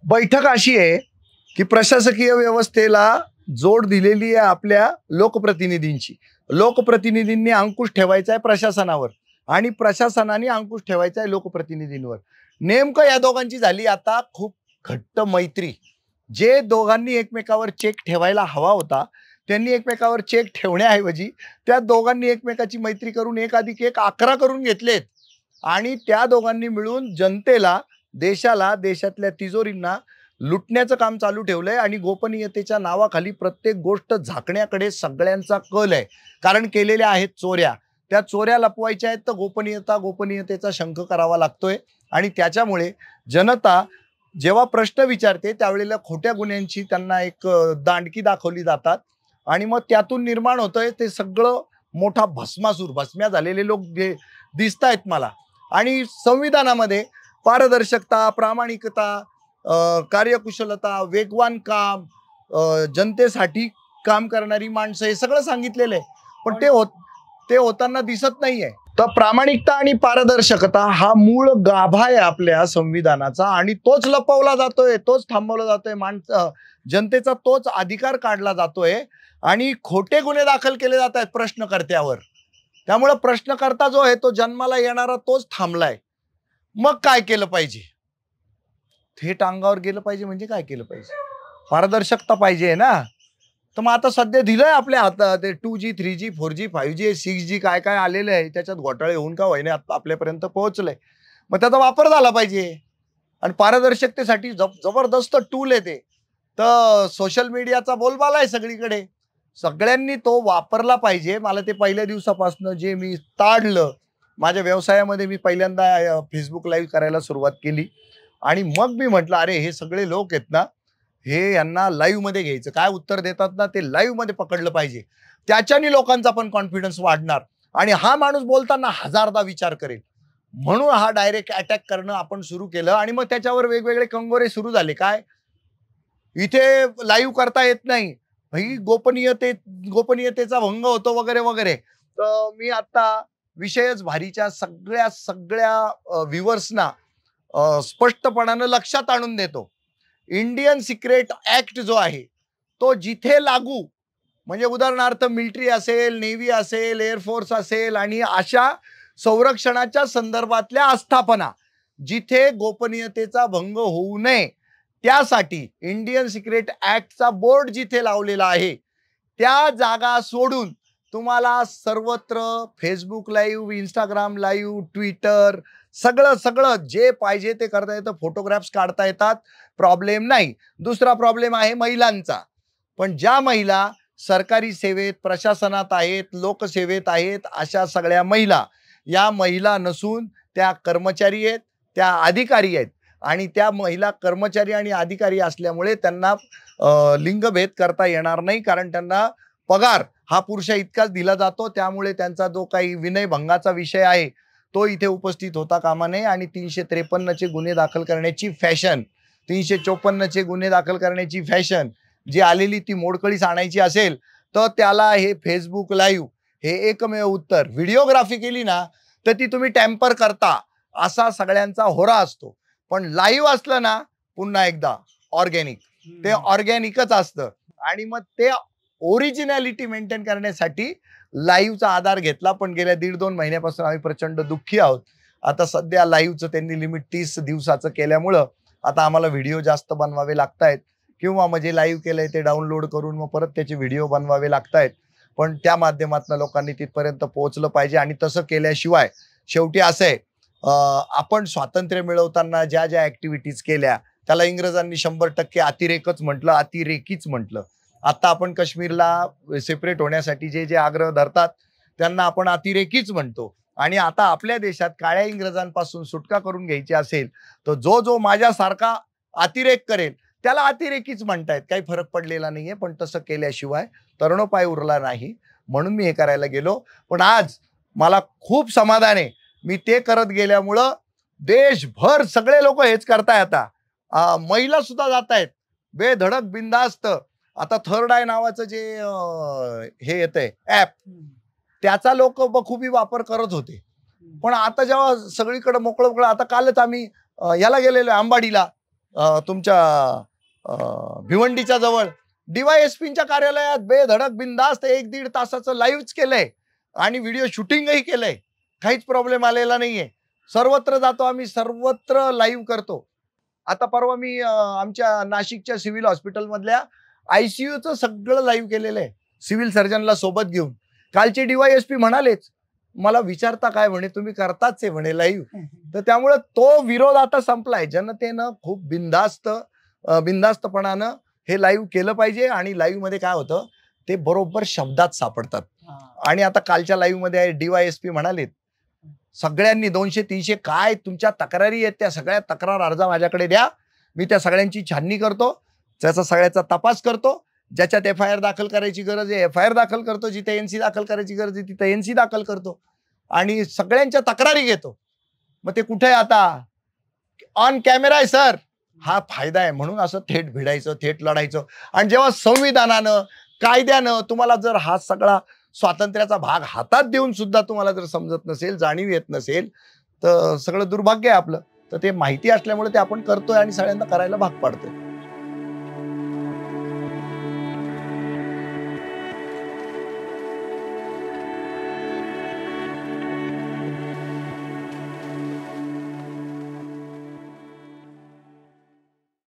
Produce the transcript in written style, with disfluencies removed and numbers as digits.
बैठक अशी आहे की प्रशासकीय व्यवस्थेला जोड दिलेली आहे आपल्या लोकप्रतिनिधींची. लोकप्रतिनिधींनी अंकुश ठेवायचा आहे प्रशासनावर आणि प्रशासनाने अंकुश ठेवायचा आहे लोकप्रतिनिधींवर. नेमकं या दोघांची झाली आता खूप घट्ट मैत्री. जे दोघांनी एकमेकावर चेक ठेवायला हवा होता त्यांनी एकमेकावर चेक ठेवण्याऐवजी त्या दोघांनी एकमेकाची मैत्री करून 1+1 11 करून घेतलेत आणि त्या दोघांनी मिळून जनतेला, देशाला, देशातल्या तिजोरींना लुटण्याचं काम चालू ठेवलंय आणि गोपनीयतेच्या नावाखाली प्रत्येक गोष्ट झाकण्याकडे सगळ्यांचा कल आहे. कारण केलेल्या आहेत चोऱ्या, त्या चोऱ्या लपवायच्या आहेत तर गोपनीयतेचा शंख करावा लागतोय आणि त्याच्यामुळे जनता जेव्हा प्रश्न विचारते त्यावेळेला खोट्या गुन्ह्यांची त्यांना एक दांडकी दाखवली जातात आणि मग त्यातून निर्माण होतंय ते सगळं मोठा भस्म्या झालेले लोक दिसत आहेत मला. आणि संविधानामध्ये पारदर्शकता, प्रामाणिकता, कार्यकुशलता, वेगवान काम, जनतेसाठी काम करणारी माणसं हे सगळं सांगितलेलं आहे, पण ते होताना दिसत नाहीये. तर प्रामाणिकता आणि पारदर्शकता हा मूळ गाभा आहे आपल्या संविधानाचा आणि तोच लपवला जातोय, तोच थांबवला जातोय. जनतेचा तोच अधिकार काढला जातोय आणि खोटे गुन्हे दाखल केले जात आहेत प्रश्नकर्त्यावर. त्यामुळे प्रश्नकर्ता जो आहे तो जन्माला येणारा तोच थांबलाय. मग काय केलं पाहिजे? थेट अंगावर गेलं पाहिजे. म्हणजे काय केलं पाहिजे? पारदर्शकता पाहिजे ना. तर मग आता सध्या दिलंय आपल्या हातात ते 2G 3G 4G 5G 6G काय काय आलेलं आहे, त्याच्यात घोटाळे होऊन का होईना आपल्यापर्यंत पोहोचलंय. मग त्याचा वापर झाला पाहिजे आणि पारदर्शकतेसाठी जबरदस्त टूल आहे ते. तर सोशल मीडियाचा बोलबाला आहे सगळीकडे, सगळ्यांनी तो वापरला पाहिजे. मला ते पहिल्या दिवसापासून जे मी ताडलं माझ्या व्यवसायामध्ये, मी पहिल्यांदा फेसबुक लाईव्ह करायला सुरुवात केली आणि मग मी म्हटलं अरे हे सगळे लोक आहेत ना, हे यांना लाईव्ह मध्ये घ्यायचं, काय उत्तर देतात ना ते लाईव्ह मध्ये पकडलं पाहिजे. त्याच्याने लोकांचा पण कॉन्फिडन्स वाढणार आणि हा माणूस बोलताना हजारदा विचार करेल. म्हणून हा डायरेक्ट अटॅक करणं आपण सुरू केलं आणि मग त्याच्यावर वेगवेगळे कंगोरे सुरू झाले. काय इथे लाईव्ह करता येत नाही, भाई गोपनीयतेचा भंग होतो वगैरे वगैरे. तर मी आता विषयच भारीच्या सगळ्या व्ह्युअर्सना स्पष्टपणानं लक्षात आणून देतो. इंडियन सिक्रेट ऍक्ट जो आहे तो जिथे लागू, म्हणजे उदाहरणार्थ मिलिटरी असेल, नेव्ही असेल, एअरफोर्स असेल आणि अशा संरक्षणाच्या संदर्भातल्या आस्थापना जिथे गोपनीयतेचा भंग होऊ नये त्यासाठी इंडियन सिक्रेट ऍक्टचा बोर्ड जिथे लावलेला आहे त्या जागा सोडून तुम्हाला सर्वत्र Facebook live, Instagram live, Twitter सगळं जे पाहिजे ते करता येतं. फोटोग्राफ्स काढता येतात, प्रॉब्लेम नाही. दुसरा प्रॉब्लेम आहे महिलांचा. पण ज्या महिला सरकारी सेवेत, प्रशासनात आहेत, लोकसेवेत आहेत, अशा सगळ्या महिला, या महिला नसून त्या कर्मचारी आहेत, त्या अधिकारी आहेत आणि त्या महिला कर्मचारी आणि अधिकारी असल्यामुळे त्यांना लिंगभेद करता येणार नाही. कारण त्यांना पगार हा पुरुषा इतकाच दिला जातो. त्यामुळे त्यांचा जो काही विनयभंगाचा विषय आहे तो इथे उपस्थित होता कामा नये आणि 353चे गुन्हे दाखल करण्याची फॅशन, 354चे गुन्हे दाखल करण्याची फॅशन जी आलेली ती मोडकळीस आणायची असेल तर त्याला हे फेसबुक लाईव्ह हे एकमेव उत्तर. व्हिडिओग्राफी केली ना तर ती तुम्ही टॅम्पर करता असा सगळ्यांचा होरा असतो, पण लाईव्ह असलं ना पुन्हा एकदा ऑर्गॅनिक, ते ऑर्गॅनिकच असतं. आणि मग ते ओरिजिनॅलिटी मेंटेन करण्यासाठी लाईव्हचा आधार घेतला. पण गेल्या 1.5-2 महिन्यापासून आम्ही प्रचंड दुःखी आहोत. आता सध्या लाईव्हचं त्यांनी लिमिट 30 दिवसाचं केल्यामुळं आता आम्हाला व्हिडिओ जास्त बनवावे लागतायत किंवा म्हणजे लाईव्ह केलंय ते डाउनलोड करून मग परत त्याचे व्हिडिओ बनवावे लागतायत. पण त्या माध्यमातून लोकांनी तिथपर्यंत पोहोचलं पाहिजे आणि तसं केल्याशिवाय शेवटी असं आहे, आपण स्वातंत्र्य मिळवताना ज्या ज्या ऍक्टिव्हिटीज केल्या त्याला इंग्रजांनी 100% अतिरेकच म्हटलं, अतिरेकीच म्हटलं. आता आपण काश्मीरला सेपरेट होण्यासाठी जे जे आग्रह धरतात त्यांना आपण अतिरेकीच म्हणतो. आणि आता आपल्या देशात काळ्या इंग्रजांपासून सुटका करून घ्यायची असेल तर जो माझ्यासारखा अतिरेक करेल त्याला अतिरेकीच म्हणतायत. काही फरक पडलेला नाहीये, पण तसं केल्याशिवाय तरुणोपाय उरला नाही. म्हणून मी हे करायला गेलो. पण आज मला खूप समाधान आहे. मी ते करत गेल्यामुळं देशभर सगळे लोक हेच करताय. आता महिला सुद्धा जात आहेत बेधडक बिंदास्त. आता थर्ड आय नावाचं जे हे येतंय ऍप, त्याचा लोक बखूबी वापर करत होते. पण आता जेव्हा सगळीकडे मोकळं, आता कालच आम्ही याला गेलेलो अंबाडीला, तुमच्या भिवंडीच्या जवळ DYSPच्या कार्यालयात बेधडक बिंदास्त 1-1.5 तासाचं लाईव्हच केलंय आणि व्हिडिओ शूटिंगही केलंय. काहीच प्रॉब्लेम आलेला नाहीये. सर्वत्र जातो आम्ही, सर्वत्र लाईव्ह करतो. आता परवा मी आमच्या नाशिकच्या सिव्हिल हॉस्पिटलमधल्या ICUचं सगळं लाईव्ह केलेलं आहे, सिव्हिल सर्जनला सोबत घेऊन. कालचे DYSP म्हणालेच, मला विचारता काय म्हणे, तुम्ही करताच आहे म्हणे लाईव्ह. तर त्यामुळे तो विरोध आता संपलाय. जनतेनं खूप बिनधास्तपणानं हे लाईव्ह केलं पाहिजे. आणि लाईव्ह मध्ये काय होतं ते बरोबर शब्दात सापडतात. आणि आता कालच्या लाईव्ह मध्ये DYSP म्हणालेत, सगळ्यांनी 200-300 काय तुमच्या तक्रारी आहेत त्या सगळ्या तक्रार अर्ज माझ्याकडे द्या, मी त्या सगळ्यांची छाननी करतो, त्याचा सगळ्याचा तपास करतो, ज्याच्यात FIR दाखल करायची गरज आहे FIR दाखल करतो, जिथे NC दाखल करायची गरज आहे तिथे NC दाखल करतो आणि सगळ्यांच्या तक्रारी घेतो. मग ते कुठे आता ऑन कॅमेरा आहे सर. हा फायदा आहे म्हणून असं थेट भिडायचं, थेट लढायचं. आणि जेव्हा संविधानानं कायद्यानं तुम्हाला जर हा सगळा स्वातंत्र्याचा भाग हातात देऊन सुद्धा तुम्हाला जर समजत नसेल, जाणीव येत नसेल, तर सगळं दुर्भाग्य आहे आपलं. तर ते माहिती असल्यामुळे ते आपण करतोय आणि सगळ्यांना करायला भाग पाडतोय.